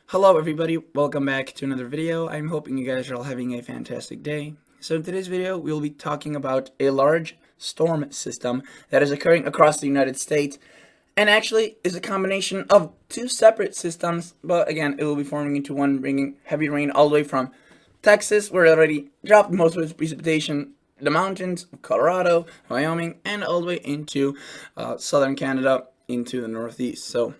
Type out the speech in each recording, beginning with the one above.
Hello everybody, welcome back to another video. I'm hoping you guys are all having a fantastic day. So in today's video, we'll be talking about a large storm system that is occurring across the United States and actually is a combination of two separate systems, but again, it will be forming into one, bringing heavy rain all the way from Texas, where it already dropped most of its precipitation, the mountains of Colorado, Wyoming, and all the way into southern Canada into the northeast. So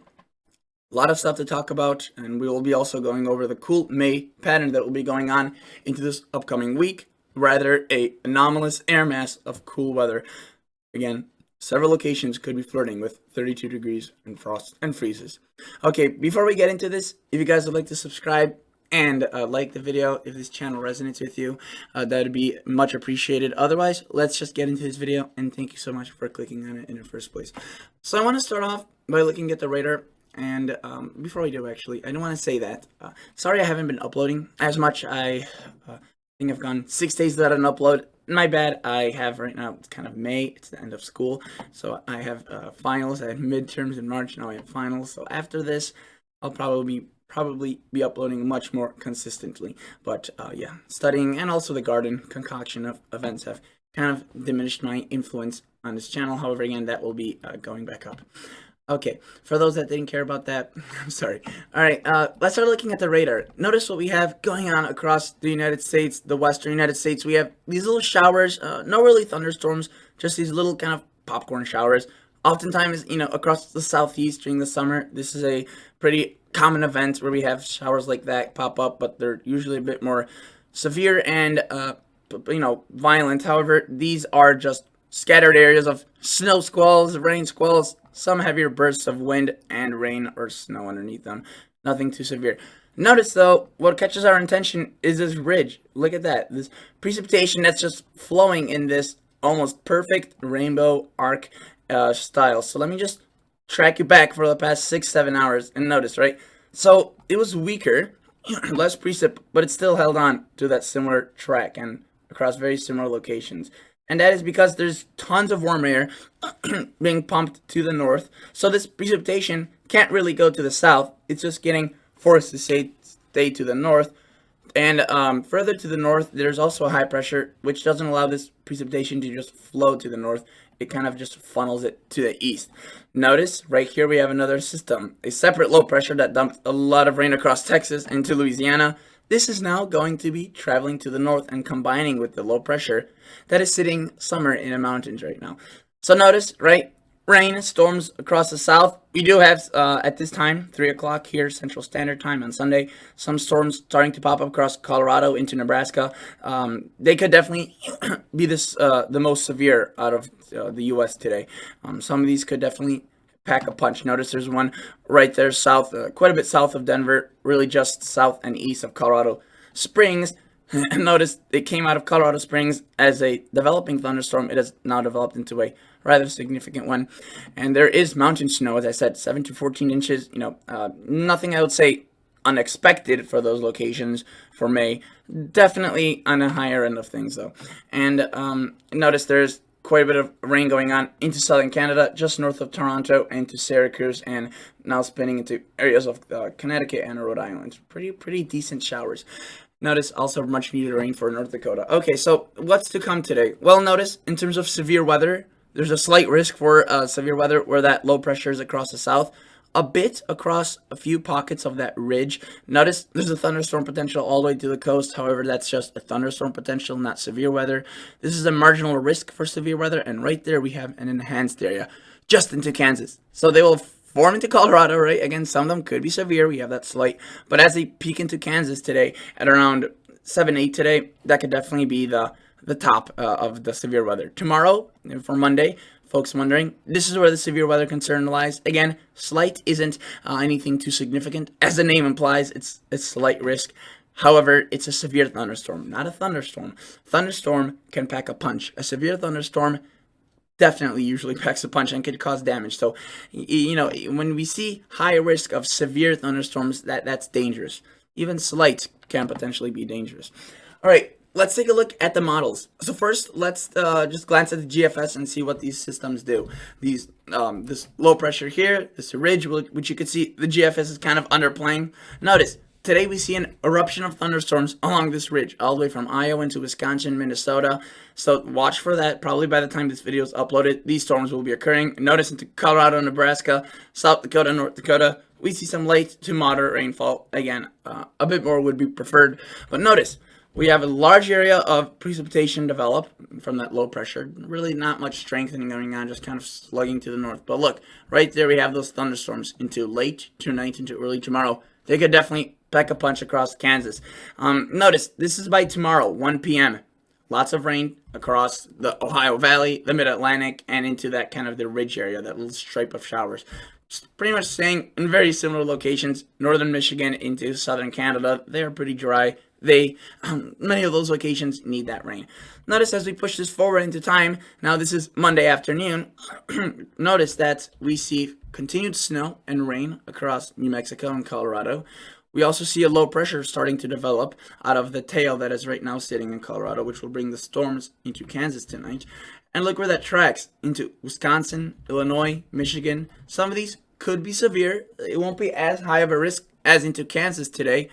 a lot of stuff to talk about, and we will be also going over the cool May pattern that will be going on into this upcoming week. Rather, a anomalous air mass of cool weather. Again, several locations could be flirting with 32 degrees and frost and freezes. Okay, before we get into this, if you guys would like to subscribe and like the video, if this channel resonates with you, that would be much appreciated. Otherwise, let's just get into this video, and thank you so much for clicking on it in the first place. So I want to start off by looking at the radar. And before we do, actually, I don't want to say that. Sorry I haven't been uploading as much. I think I've gone 6 days without an upload. My bad. I have right now, it's kind of May. It's the end of school. So I have finals. I had midterms in March. Now I have finals. So after this, I'll probably be uploading much more consistently. But yeah, studying and also the garden concoction of events have kind of diminished my influence on this channel. However, again, that will be going back up. Okay, for those that didn't care about that, I'm sorry. All right, let's start looking at the radar. Notice what we have going on across the United States, the western United States. We have these little showers, no really thunderstorms, just these little kind of popcorn showers. Oftentimes, across the southeast during the summer, this is a pretty common event where we have showers like that pop up, but they're usually a bit more severe and, violent. However, these are just scattered areas of snow squalls, rain squalls, some heavier bursts of wind and rain or snow underneath them. Nothing too severe. Notice though, what catches our attention is this ridge. Look at that. This precipitation that's just flowing in this almost perfect rainbow arc style. So let me just track you back for the past 6-7 hours and notice, right? So it was weaker, less precip, but it still held on to that similar track and across very similar locations. And that is because there's tons of warm air being pumped to the north. So this precipitation can't really go to the south. It's just getting forced to stay to the north. And further to the north, there's also a high pressure, which doesn't allow this precipitation to just flow to the north. It kind of just funnels it to the east. Notice right here we have another system, a separate low pressure that dumped a lot of rain across Texas into Louisiana. This is now going to be traveling to the north and combining with the low pressure that is sitting somewhere in the mountains right now. So notice, right, rain, storms across the south. We do have, at this time, 3 o'clock here, Central Standard Time on Sunday, some storms starting to pop up across Colorado into Nebraska. They could definitely be the most severe out of the U.S. today. Some of these could definitely pack a punch. Notice there's one right there south, quite a bit south of Denver, really just south and east of Colorado Springs. And notice it came out of Colorado Springs as a developing thunderstorm. It has now developed into a rather significant one. And there is mountain snow, as I said, 7 to 14 inches. Nothing I would say unexpected for those locations for May. Definitely on the higher end of things, though. And notice there's quite a bit of rain going on into southern Canada, just north of Toronto, into Syracuse, and now spinning into areas of Connecticut and Rhode Island. Pretty decent showers. Notice also much needed rain for North Dakota. Okay, so what's to come today? Well, notice in terms of severe weather, there's a slight risk for severe weather where that low pressure is across the south, a bit across a few pockets of that ridge. Notice there's a thunderstorm potential all the way to the coast. However, that's just a thunderstorm potential, not severe weather. This is a marginal risk for severe weather, and right there we have an enhanced area just into Kansas. So they will form into Colorado, right? Again, some of them could be severe. We have that slight. But as they peak into Kansas today at around 7-8 today, that could definitely be the top of the severe weather. Tomorrow, for Monday, folks wondering, this is where the severe weather concern lies. Again, slight isn't anything too significant. As the name implies, it's a slight risk. However, it's a severe thunderstorm, not a thunderstorm. Thunderstorm can pack a punch. A severe thunderstorm definitely usually packs a punch and could cause damage. So, when we see high risk of severe thunderstorms, that's dangerous. Even slight can potentially be dangerous. All right. let's take a look at the models. So first, let's just glance at the GFS and see what these systems do. These this low pressure here, this ridge, which you can see the GFS is kind of underplaying. Notice today we see an eruption of thunderstorms along this ridge, all the way from Iowa into Wisconsin, Minnesota. So watch for that. Probably by the time this video is uploaded, these storms will be occurring. Notice into Colorado, Nebraska, South Dakota, North Dakota, we see some late to moderate rainfall. Again, a bit more would be preferred. But notice, we have a large area of precipitation develop from that low pressure. Really not much strengthening going on, just kind of slugging to the north. But look, right there we have those thunderstorms into late tonight, into early tomorrow. They could definitely pack a punch across Kansas. Notice, this is by tomorrow, 1 p.m. Lots of rain across the Ohio Valley, the Mid-Atlantic, and into that kind of the ridge area, that little stripe of showers. Just pretty much staying in very similar locations. Northern Michigan into southern Canada, they are pretty dry. Many of those locations need that rain. Notice as we push this forward into time, now this is Monday afternoon, notice that we see continued snow and rain across New Mexico and Colorado. We also see a low pressure starting to develop out of the tail that is right now sitting in Colorado, which will bring the storms into Kansas tonight. And look where that tracks, into Wisconsin, Illinois, Michigan. Some of these could be severe. It won't be as high of a risk as into Kansas today.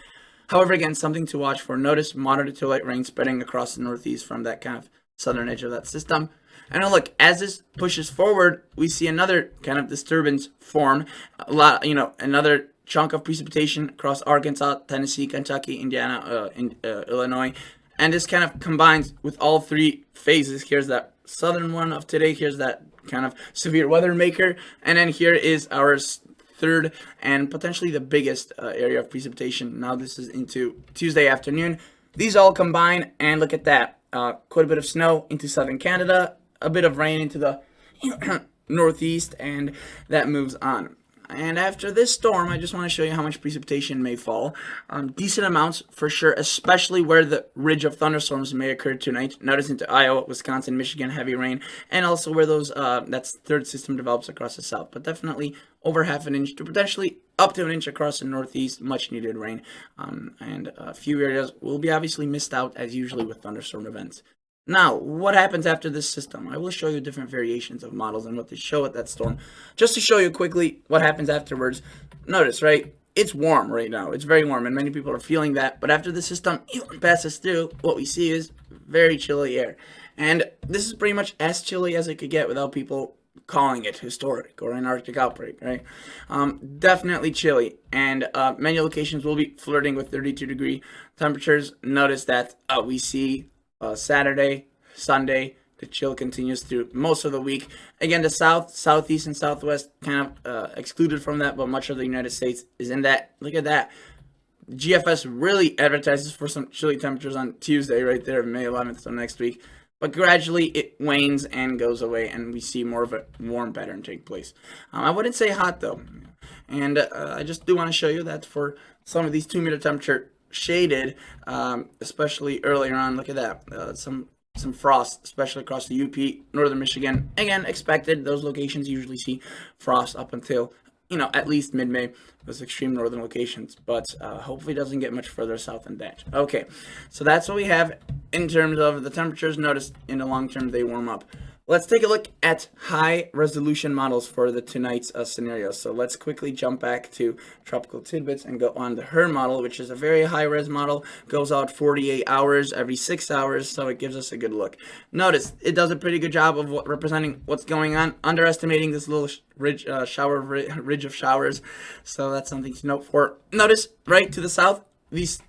However, again, something to watch for. Notice moderate to light rain spreading across the northeast from that kind of southern edge of that system. And look, as this pushes forward, we see another kind of disturbance form. Another chunk of precipitation across Arkansas, Tennessee, Kentucky, Indiana, Illinois. And this kind of combines with all three phases. Here's that southern one of today. Here's that kind of severe weather maker. And then here is our third and potentially the biggest area of precipitation. Now this is into Tuesday afternoon. These all combine, and look at that. Quite a bit of snow into southern Canada, a bit of rain into the northeast, and that moves on. And after this storm, I just want to show you how much precipitation may fall. Decent amounts for sure, especially where the ridge of thunderstorms may occur tonight. Notice into Iowa, Wisconsin, Michigan, heavy rain, and also where those that third system develops across the south. But definitely over half an inch to potentially up to an inch across the northeast, much needed rain. And a few areas will be obviously missed out, as usually with thunderstorm events. Now, what happens after this system? I will show you different variations of models and what they show at that storm. Just to show you quickly what happens afterwards. Notice, right? It's warm right now. It's very warm, and many people are feeling that. But after the system passes through, what we see is very chilly air. And this is pretty much as chilly as it could get without people calling it historic or an Arctic outbreak, right? Definitely chilly. And many locations will be flirting with 32-degree temperatures. Notice that we see Saturday, Sunday, the chill continues through most of the week. Again, the south, southeast, and southwest kind of excluded from that, but much of the United States is in that. Look at that. GFS really advertises for some chilly temperatures on Tuesday, right there, May 11th, so next week. But gradually it wanes and goes away, and we see more of a warm pattern take place. I wouldn't say hot, though. And I just do want to show you that for some of these 2-meter temperature shaded, especially earlier on. Look at that, some frost, especially across the UP, northern Michigan. Again, expected. Those locations usually see frost up until at least mid-May, those extreme northern locations, but hopefully doesn't get much further south than that. Okay, so that's what we have in terms of the temperatures. Notice in the long term they warm up. Let's take a look at high resolution models for the tonight's scenario. So let's quickly jump back to Tropical Tidbits and go on the HRRR model, which is a very high res model, goes out 48 hours every 6 hours, so it gives us a good look. Notice it does a pretty good job of representing what's going on, underestimating this little ridge of showers, so that's something to note for. Notice right to the south, these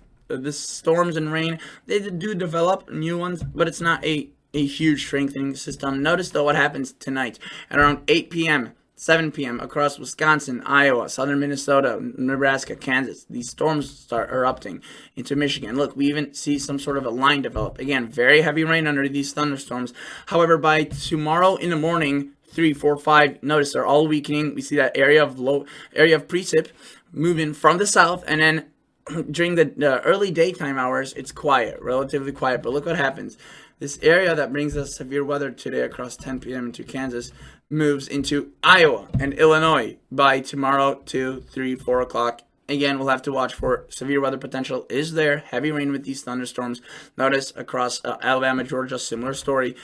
storms and rain, they do develop new ones, but it's not a huge strengthening system. Notice though what happens tonight at around 8 p.m., 7 p.m. across Wisconsin, Iowa, southern Minnesota, Nebraska, Kansas. These storms start erupting into Michigan. Look, we even see some sort of a line develop. Again, very heavy rain under these thunderstorms. However, by tomorrow in the morning, 3, 4, 5, notice they're all weakening. We see that area of precip moving from the south, and then during the early daytime hours, it's quiet, relatively quiet. But look what happens. This area that brings us severe weather today across 10 p.m. into Kansas moves into Iowa and Illinois by tomorrow, 2, 3, 4 o'clock Again, we'll have to watch for severe weather potential is there. Heavy rain with these thunderstorms. Notice across Alabama, Georgia, similar story.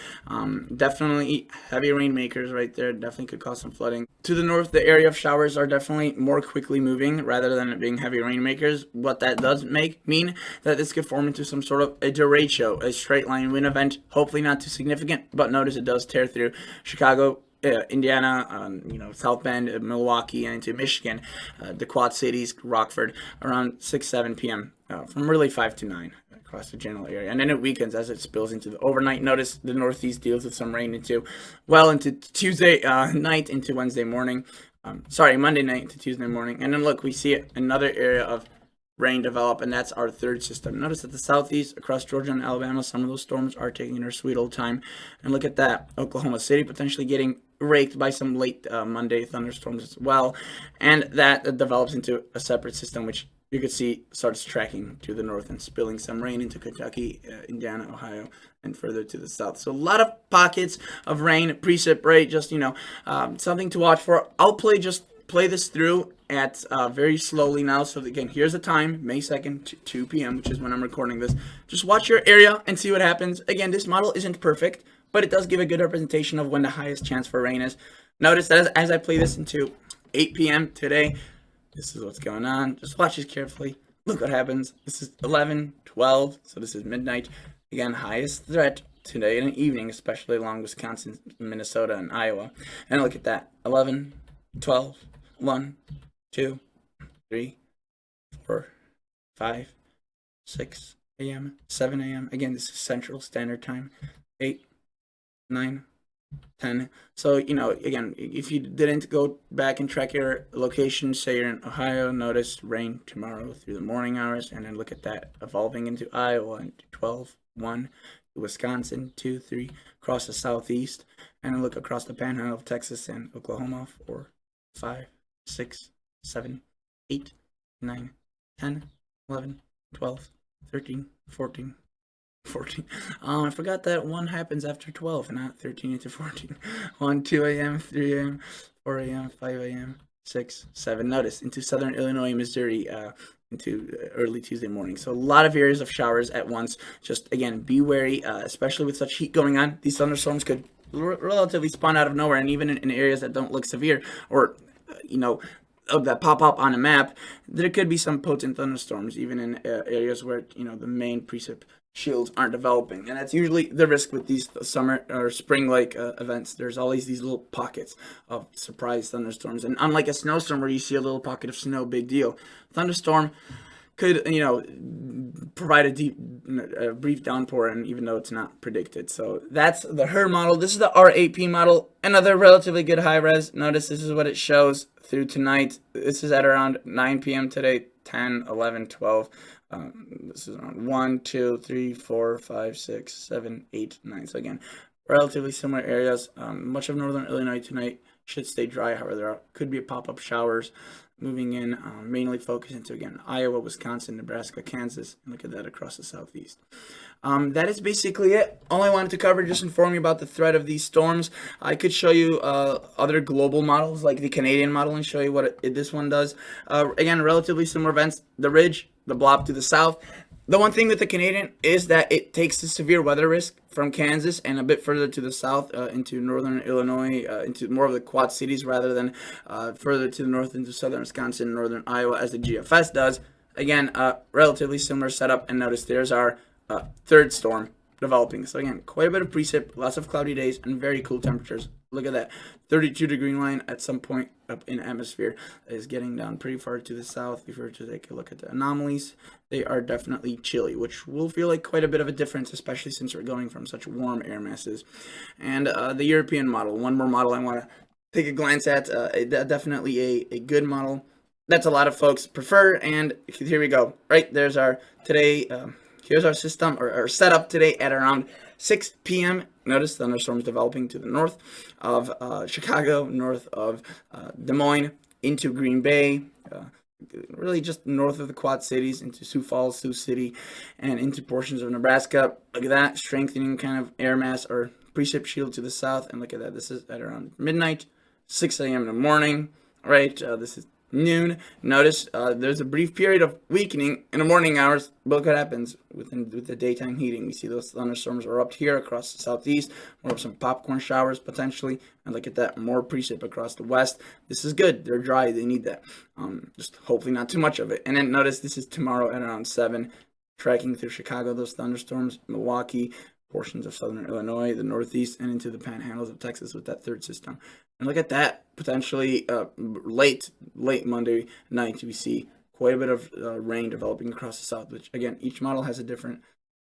Definitely heavy rainmakers right there. Definitely could cause some flooding. To the north, the area of showers are definitely more quickly moving rather than it being heavy rainmakers. What that does mean that this could form into some sort of a derecho, a straight line wind event. Hopefully not too significant, but notice it does tear through Chicago, Indiana, South Bend, Milwaukee, and into Michigan, the Quad Cities, Rockford, around 6-7 p.m. From really 5 to 9 across the general area. And then it weakens as it spills into the overnight. Notice the Northeast deals with some rain into Tuesday night into Wednesday morning. Monday night into Tuesday morning. And then look, we see another area of rain develop, and that's our third system. Notice that the southeast across Georgia and Alabama, some of those storms are taking their sweet old time. And look at that, Oklahoma City potentially getting raked by some late Monday thunderstorms as well, and that develops into a separate system, which you could see starts tracking to the north and spilling some rain into Kentucky, Indiana, Ohio, and further to the south. So a lot of pockets of rain, precip, right? Just something to watch for. I'll play this through at very slowly now. So again, here's the time, May 2nd, 2 p.m., which is when I'm recording this. Just watch your area and see what happens. Again, this model isn't perfect, but it does give a good representation of when the highest chance for rain is. Notice that as I play this into 8 p.m. today, this is what's going on. Just watch this carefully. Look what happens. This is 11, 12, so this is midnight. Again, highest threat today in the evening, especially along Wisconsin, Minnesota, and Iowa. And look at that, 11, 12, 1, 2, 3, 4, 5, 6 a.m., 7 a.m. Again, this is Central Standard Time. 8, 9, 10. So, again, if you didn't go back and track your location, say you're in Ohio, notice rain tomorrow through the morning hours, and then look at that evolving into Iowa into 12, 1, Wisconsin, 2, 3, across the southeast, and then look across the panhandle of Texas and Oklahoma, 4, 5, 6, 7, 8, 9, 10, 11, 12, 13, 14. I forgot that 1 happens after 12, not 13 into 14. 1, 2 a.m., 3 a.m., 4 a.m., 5 a.m., 6, 7. Notice into southern Illinois, Missouri, into early Tuesday morning. So a lot of areas of showers at once. Just, again, be wary, especially with such heat going on. These thunderstorms could relatively spawn out of nowhere, and even in areas that don't look severe or, that pop up on a map, there could be some potent thunderstorms, even in areas where, the main precip shields aren't developing. And that's usually the risk with these summer or spring-like events. There's always these little pockets of surprise thunderstorms. And unlike a snowstorm where you see a little pocket of snow, big deal, thunderstorm could, provide a brief downpour, and even though it's not predicted. So that's the HRRR model. This is the R8P model, another relatively good high res. Notice this is what it shows through tonight. This is at around 9 p.m. today, 10, 11, 12. This is on 1, 2, 3, 4, 5, 6, 7, 8, 9. So again, relatively similar areas. Much of northern Illinois tonight should stay dry. However, there could be pop-up showers moving in, mainly focused into, again, Iowa, Wisconsin, Nebraska, Kansas, and look at that across the southeast. That is basically it. All I wanted to cover, just inform you about the threat of these storms. I could show you other global models like the Canadian model and show you what this one does. Again, relatively similar events. The ridge, the blob to the south. The one thing with the Canadian is that it takes the severe weather risk from Kansas and a bit further to the south into northern Illinois, into more of the Quad Cities rather than further to the north into southern Wisconsin, northern Iowa as the GFS does. Again, relatively similar setup, and notice there's our third storm developing. So again, quite a bit of precip, lots of cloudy days, and very cool temperatures. Look at that, 32-degree line at some point up in atmosphere is getting down pretty far to the south. If we were to take a look at the anomalies, they are definitely chilly, which will feel like quite a bit of a difference, especially since we're going from such warm air masses. And the European model, one more model I want to take a glance at, definitely a good model that's a lot of folks prefer. And here we go, right? There's our today, here's our system or our setup today at around 6 p.m. Notice thunderstorms developing to the north of Chicago, north of Des Moines, into Green Bay, really just north of the Quad Cities, into Sioux Falls, Sioux City, and into portions of Nebraska. Look at that, strengthening kind of air mass or precip shield to the south. And look at that, this is at around midnight, 6 a.m. in the morning, right? This is noon. Notice there's a brief period of weakening in the morning hours. Look what happens with the daytime heating. We see those thunderstorms are up here across the southeast. More of some popcorn showers potentially. And look at that, more precip across the west. This is good. They're dry. They need that. Just hopefully not too much of it. And then notice this is tomorrow at around 7. Tracking through Chicago, those thunderstorms, Milwaukee, portions of southern Illinois, the northeast, and into the panhandles of Texas with that third system. And look at that, potentially late Monday night, we see quite a bit of rain developing across the south, which, again, each model has a different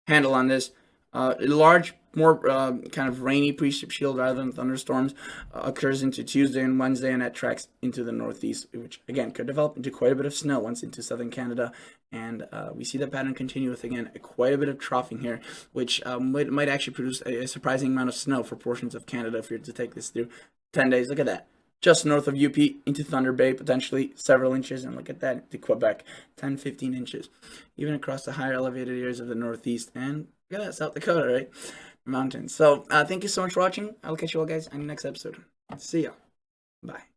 handle on this. Large, more kind of rainy precip shield rather than thunderstorms occurs into Tuesday and Wednesday, and that tracks into the northeast, which again could develop into quite a bit of snow once into southern Canada. And we see the pattern continue with, again, quite a bit of troughing here, which might actually produce a surprising amount of snow for portions of Canada if you're to take this through 10 days. Look at that. Just north of UP into Thunder Bay, potentially several inches, and look at that, to Quebec, 10-15 inches. Even across the higher elevated areas of the northeast, and look at that, South Dakota, right? Mountains. So thank you so much for watching. I'll catch you all guys in the next episode. See ya. Bye.